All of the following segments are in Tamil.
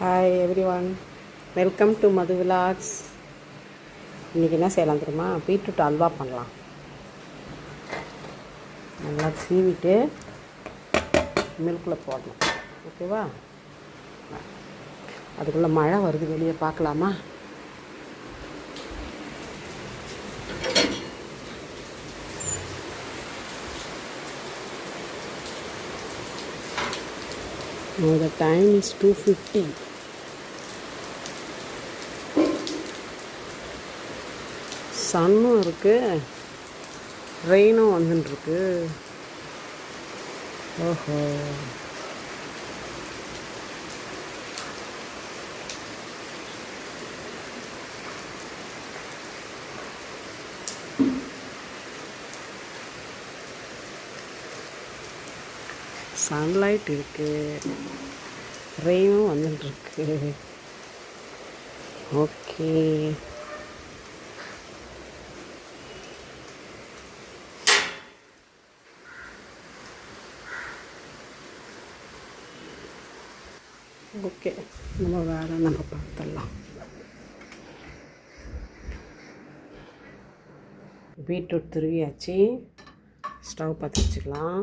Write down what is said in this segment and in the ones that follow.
Hi every one, welcome to Madhu vlogs. இன்றைக்கி என்ன செய்யலாம் தெரியுமா? பீட்ரூட் அல்வா பண்ணலாம். நல்லா சீவிட்டு மில்கில் போடணும். ஓகேவா? அதுக்குள்ளே மழை வருது, வெளியே பார்க்கலாமா? Now the time is 2:50. சன்னும் இருக்குது, ரெயினும் வந்துட்டுருக்கு. ஓஹோ, சன்லைட் இருக்குது, ரெயினும் வந்துட்டுருக்கு. ஓகே, ஓகே, நம்ம வேலை நம்ம பார்த்துடலாம். பீட்ரூட் துருவியாச்சு. ஸ்டவ் பற்ற வச்சுக்கலாம்.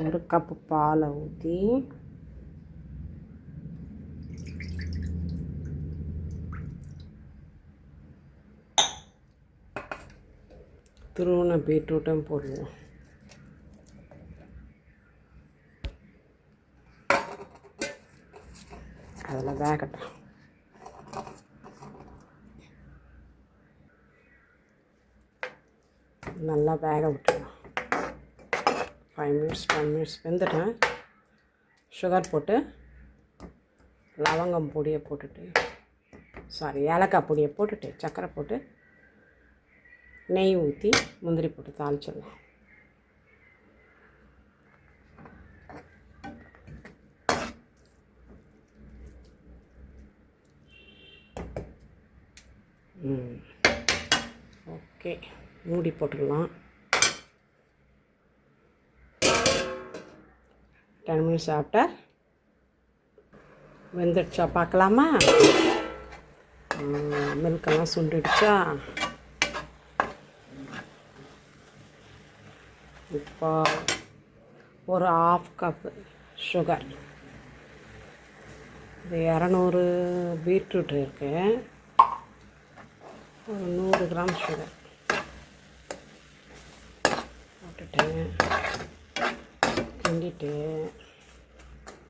ஒரு கப்பு பாலை ஊற்றி துருவின பீட்ரூட்டும் போடுவோம். அதில் வேகட்டும். நல்லா வேக விட்டுருவோம். 5 மினிட்ஸ் 10 மினிட்ஸ் வெந்துட்டேன். சுகர் போட்டு, லவங்கம் பொடியை போட்டுட்டு, ஏலக்காய் பொடியை போட்டுட்டு, சர்க்கரை போட்டு, நெய் ஊற்றி, முந்திரி போட்டு தாளிச்சிடலாம். ஓகே, மூடி போட்டுடலாம். 10 மினிட்ஸ் ஆஃப்டர் வெந்துடுச்சா பார்க்கலாமா? மில்கெல்லாம் சுண்டிடுச்சா? இப்போ ஒரு 1/2 கப்பு சுகர். இது 200 பீட்ரூட் இருக்குது. ஒரு 100 கிராம் சுகர் போட்டுட்டேன். கிண்டிட்டு